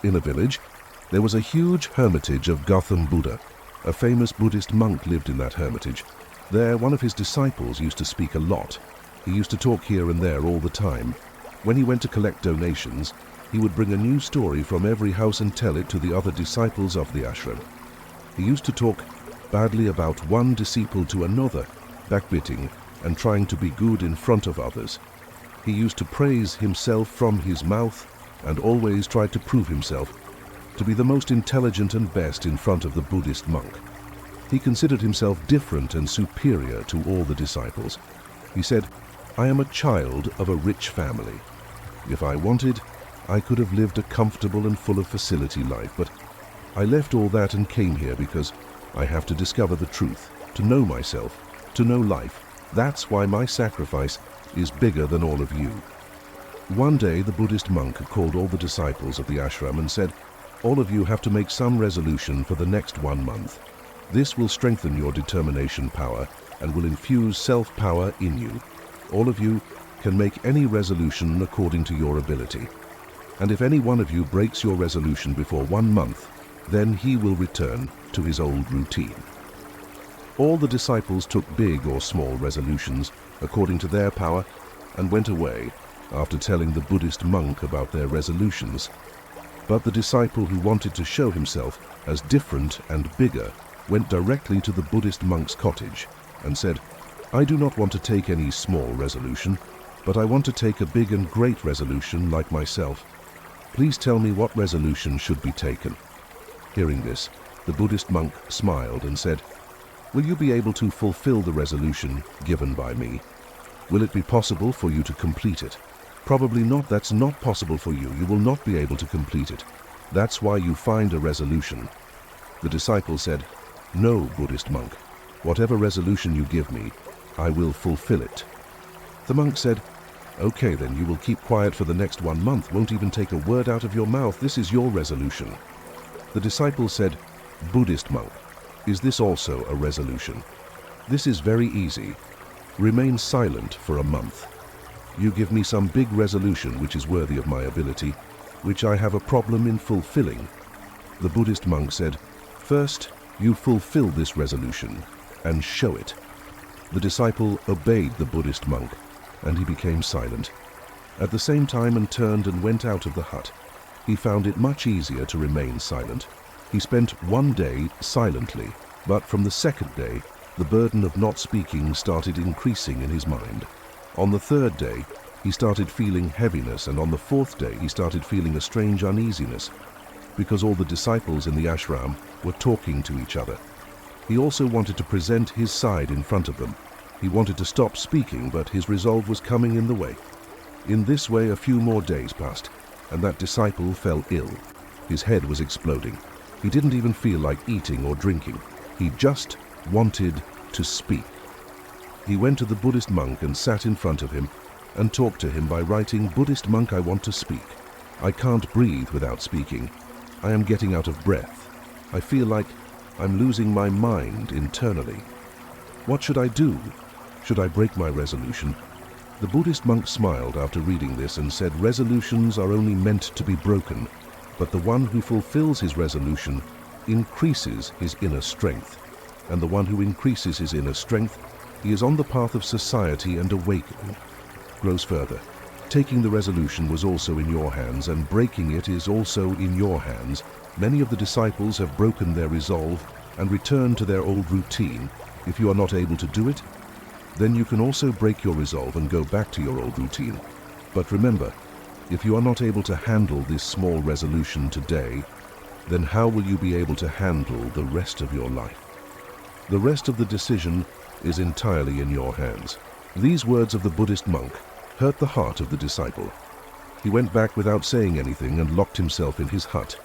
In a village, there was a huge hermitage of Gautam Buddha. A famous Buddhist monk lived in that hermitage. There, one of his disciples used to speak a lot. He used to talk here and there all the time. When he went to collect donations, he would bring a new story from every house and tell it to the other disciples of the ashram. He used to talk badly about one disciple to another, backbiting and trying to be good in front of others. He used to praise himself from his mouth and always tried to prove himself to be the most intelligent and best in front of the Buddhist monk. He considered himself different and superior to all the disciples. He said, "I am a child of a rich family. If I wanted, I could have lived a comfortable and full of facility life, but I left all that and came here because I have to discover the truth, to know myself, to know life. That's why my sacrifice is bigger than all of you." One day, the Buddhist monk called all the disciples of the ashram and said, "All of you have to make some resolution for the next 1 month. This will strengthen your determination power and will infuse self-power in you. All of you can make any resolution according to your ability. And if any one of you breaks your resolution before 1 month, then he will return to his old routine." All the disciples took big or small resolutions according to their power and went away after telling the Buddhist monk about their resolutions. But the disciple who wanted to show himself as different and bigger went directly to the Buddhist monk's cottage and said, "I do not want to take any small resolution, but I want to take a big and great resolution like myself. Please tell me what resolution should be taken." Hearing this, the Buddhist monk smiled and said, "Will you be able to fulfill the resolution given by me? Will it be possible for you to complete it?" "Probably not. That's not possible for you. You will not be able to complete it. That's why you find a resolution." The disciple said, "No, Buddhist monk. Whatever resolution you give me, I will fulfill it." The monk said, "Okay, then you will keep quiet for the next 1 month, won't even take a word out of your mouth. This is your resolution." The disciple said, "Buddhist monk, is this also a resolution?" "This is very easy. Remain silent for a month. You give me some big resolution which is worthy of my ability, which I have a problem in fulfilling." The Buddhist monk said, "First, you fulfill this resolution and show it." The disciple obeyed the Buddhist monk, and he became silent. At the same time and turned and went out of the hut. He found it much easier to remain silent. He spent 1 day silently, but from the second day, the burden of not speaking started increasing in his mind. On the 3rd day, he started feeling heaviness, and on the 4th day, he started feeling a strange uneasiness, because all the disciples in the ashram were talking to each other. He also wanted to present his side in front of them. He wanted to stop speaking, but his resolve was coming in the way. In this way, a few more days passed, and that disciple fell ill. His head was exploding. He didn't even feel like eating or drinking. He just wanted to speak. He went to the Buddhist monk and sat in front of him and talked to him by writing, "Buddhist monk, I want to speak. I can't breathe without speaking. I am getting out of breath. I feel like I'm losing my mind internally. What should I do? Should I break my resolution?" The Buddhist monk smiled after reading this and said, "Resolutions are only meant to be broken, but the one who fulfills his resolution increases his inner strength. And the one who increases his inner strength, he is on the path of society and awakening." Grows further. Taking the resolution was also in your hands, and breaking it is also in your hands. Many of the disciples have broken their resolve and returned to their old routine. If you are not able to do it, then you can also break your resolve and go back to your old routine. But remember, if you are not able to handle this small resolution today, then how will you be able to handle the rest of your life? The rest of the decision is entirely in your hands. These words of the Buddhist monk hurt the heart of the disciple. He went back without saying anything and locked himself in his hut.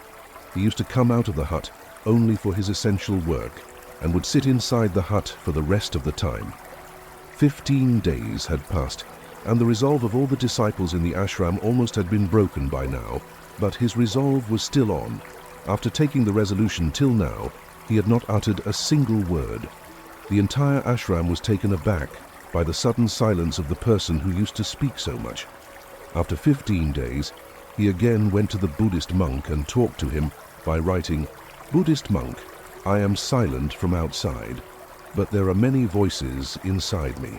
He used to come out of the hut only for his essential work and would sit inside the hut for the rest of the time. 15 days had passed, and the resolve of all the disciples in the ashram almost had been broken by now, but his resolve was still on. After taking the resolution till now, he had not uttered a single word. The entire ashram was taken aback by the sudden silence of the person who used to speak so much. After 15 days, He again went to the Buddhist monk and talked to him by writing, "Buddhist monk, I am silent from outside, but there are many voices inside me.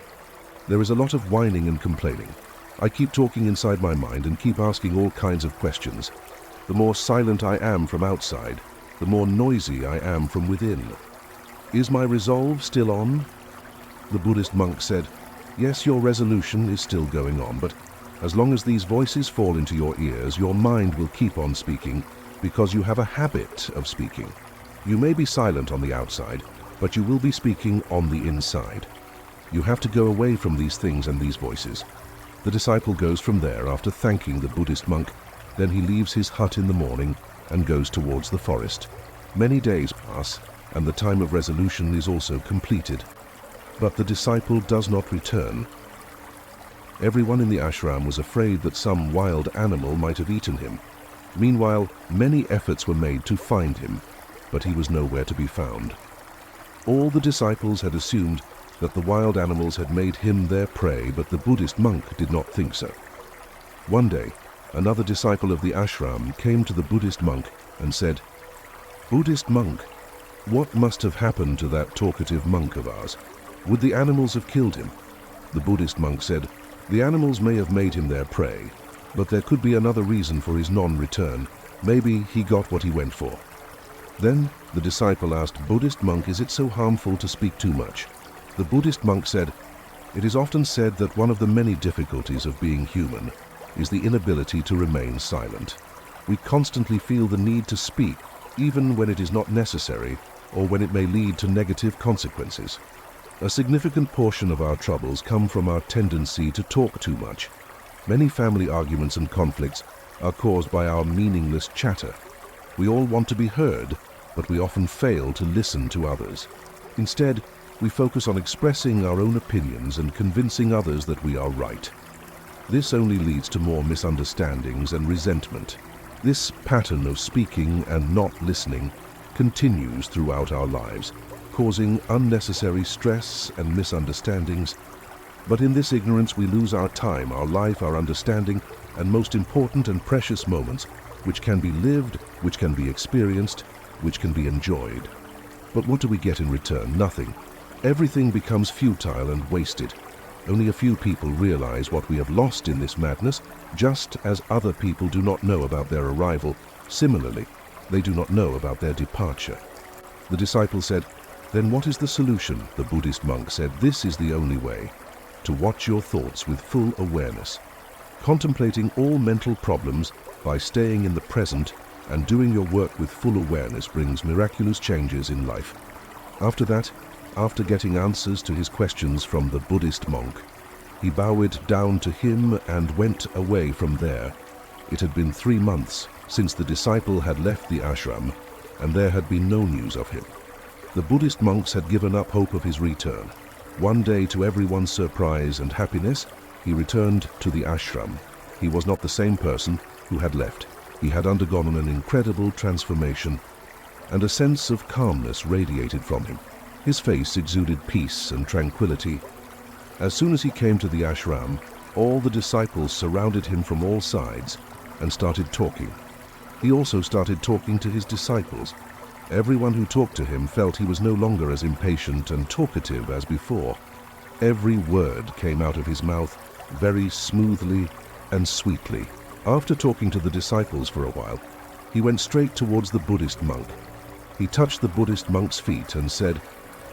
There is a lot of whining and complaining. I keep talking inside my mind and keep asking all kinds of questions. The more silent I am from outside, the more noisy I am from within. Is my resolve still on?" The Buddhist monk said, "Yes, your resolution is still going on, but as long as these voices fall into your ears, your mind will keep on speaking because you have a habit of speaking. You may be silent on the outside, but you will be speaking on the inside. You have to go away from these things and these voices." The disciple goes from there after thanking the Buddhist monk. Then he leaves his hut in the morning and goes towards the forest. Many days pass, and the time of resolution is also completed. But the disciple does not return. Everyone in the ashram was afraid that some wild animal might have eaten him. Meanwhile, many efforts were made to find him, but he was nowhere to be found. All the disciples had assumed that the wild animals had made him their prey, but the Buddhist monk did not think so. One day, another disciple of the ashram came to the Buddhist monk and said, "Buddhist monk, what must have happened to that talkative monk of ours? Would the animals have killed him?" The Buddhist monk said, "The animals may have made him their prey, but there could be another reason for his non-return. Maybe he got what he went for." Then the disciple asked, "Buddhist monk, is it so harmful to speak too much?" The Buddhist monk said, "It is often said that one of the many difficulties of being human is the inability to remain silent. We constantly feel the need to speak, even when it is not necessary or when it may lead to negative consequences. A significant portion of our troubles come from our tendency to talk too much. Many family arguments and conflicts are caused by our meaningless chatter. We all want to be heard, but we often fail to listen to others. Instead, we focus on expressing our own opinions and convincing others that we are right. This only leads to more misunderstandings and resentment. This pattern of speaking and not listening continues throughout our lives, causing unnecessary stress and misunderstandings. But in this ignorance we lose our time, our life, our understanding, and most important and precious moments, which can be lived, which can be experienced, which can be enjoyed. But what do we get in return? Nothing. Everything becomes futile and wasted. Only a few people realize what we have lost in this madness, just as other people do not know about their arrival. Similarly, they do not know about their departure." The disciple said, "Then what is the solution?" The Buddhist monk said, "This is the only way: to watch your thoughts with full awareness. Contemplating all mental problems by staying in the present and doing your work with full awareness brings miraculous changes in life." After that, after getting answers to his questions from the Buddhist monk, he bowed down to him and went away from there. It had been 3 months since the disciple had left the ashram, and there had been no news of him. The Buddhist monks had given up hope of his return. One day, to everyone's surprise and happiness, he returned to the ashram. He was not the same person who had left. He had undergone an incredible transformation, and a sense of calmness radiated from him. His face exuded peace and tranquility. As soon as he came to the ashram, all the disciples surrounded him from all sides and started talking. He also started talking to his disciples. Everyone who talked to him felt he was no longer as impatient and talkative as before. Every word came out of his mouth very smoothly and sweetly. After talking to the disciples for a while, he went straight towards the Buddhist monk. He touched the Buddhist monk's feet and said,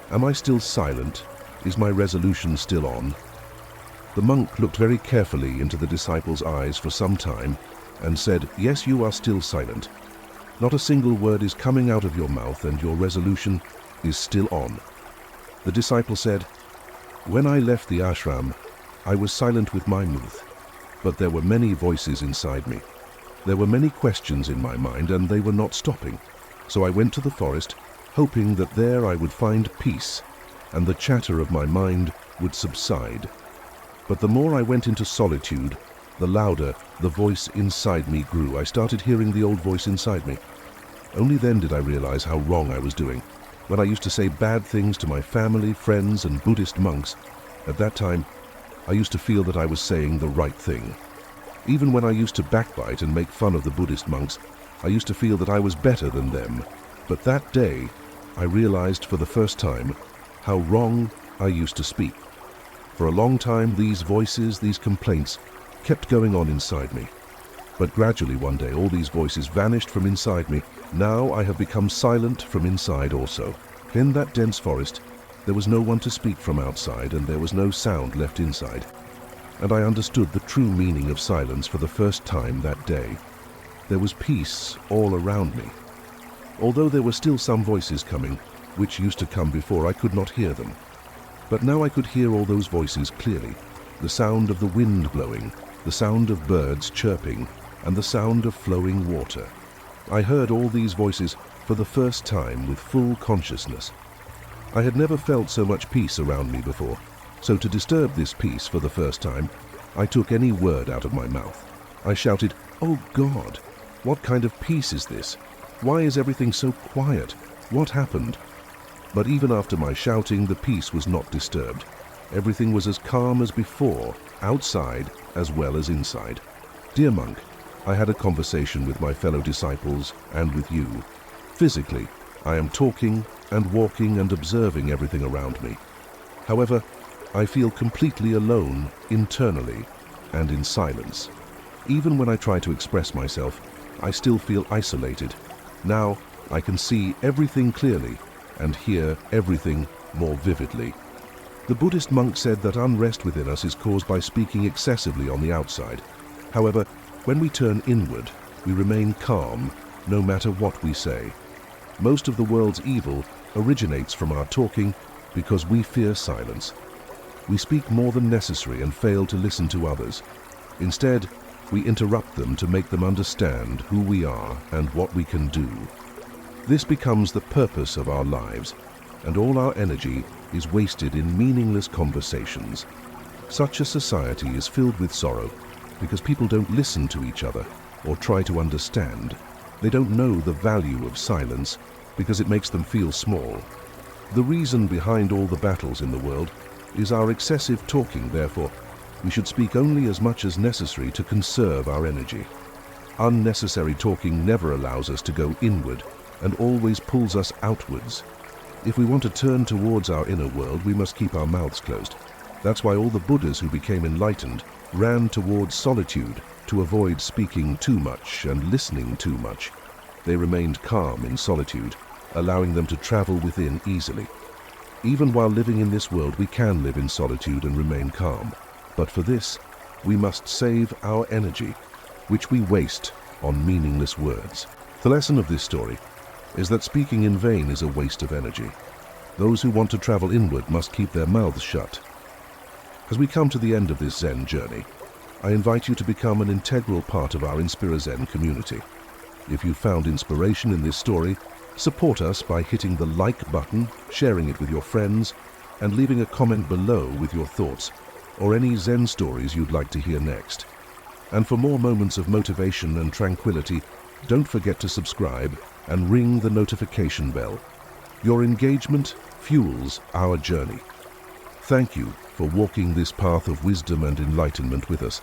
"Am I still silent? Is my resolution still on?" The monk looked very carefully into the disciple's eyes for some time and said, "Yes, you are still silent. Not a single word is coming out of your mouth, and your resolution is still on." The disciple said, "When I left the ashram, I was silent with my mouth, but there were many voices inside me. There were many questions in my mind, and they were not stopping. So I went to the forest, hoping that there I would find peace, and the chatter of my mind would subside. But the more I went into solitude, the louder the voice inside me grew. I started hearing the old voice inside me. Only then did I realize how wrong I was doing. When I used to say bad things to my family, friends, and Buddhist monks, at that time, I used to feel that I was saying the right thing. Even when I used to backbite and make fun of the Buddhist monks, I used to feel that I was better than them. But that day, I realized for the first time how wrong I used to speak. For a long time, these voices, these complaints, kept going on inside me. But gradually one day, all these voices vanished from inside me. Now I have become silent from inside also. In that dense forest, there was no one to speak from outside, and there was no sound left inside. And I understood the true meaning of silence for the first time that day. There was peace all around me. Although there were still some voices coming, which used to come before I could not hear them. But now I could hear all those voices clearly. The sound of the wind blowing, the sound of birds chirping, and the sound of flowing water. I heard all these voices for the first time with full consciousness. I had never felt so much peace around me before. So to disturb this peace for the first time, I took any word out of my mouth. I shouted, "Oh God, what kind of peace is this? Why is everything so quiet? What happened?" But even after my shouting, the peace was not disturbed. Everything was as calm as before, outside as well as inside. Dear monk, I had a conversation with my fellow disciples and with you. Physically, I am talking and walking and observing everything around me. However, I feel completely alone internally and in silence. Even when I try to express myself, I still feel isolated. Now I can see everything clearly and hear everything more vividly. The Buddhist monk said that unrest within us is caused by speaking excessively on the outside. However, when we turn inward, we remain calm no matter what we say. Most of the world's evil originates from our talking because we fear silence. We speak more than necessary and fail to listen to others. Instead, we interrupt them to make them understand who we are and what we can do. This becomes the purpose of our lives, and all our energy is wasted in meaningless conversations. Such a society is filled with sorrow because people don't listen to each other or try to understand. They don't know the value of silence because it makes them feel small. The reason behind all the battles in the world is our excessive talking. Therefore, we should speak only as much as necessary to conserve our energy. Unnecessary talking never allows us to go inward and always pulls us outwards. If we want to turn towards our inner world, we must keep our mouths closed. That's why all the Buddhas who became enlightened ran towards solitude to avoid speaking too much and listening too much. They remained calm in solitude, allowing them to travel within easily. Even while living in this world, we can live in solitude and remain calm. But for this, we must save our energy, which we waste on meaningless words. The lesson of this story is that speaking in vain is a waste of energy. Those who want to travel inward must keep their mouths shut. As we come to the end of this Zen journey, I invite you to become an integral part of our Zen community. If you found inspiration in this story, support us by hitting the like button, sharing it with your friends, and leaving a comment below with your thoughts or any Zen stories you'd like to hear next. And for more moments of motivation and tranquility, don't forget to subscribe and ring the notification bell. Your engagement fuels our journey. Thank you for walking this path of wisdom and enlightenment with us.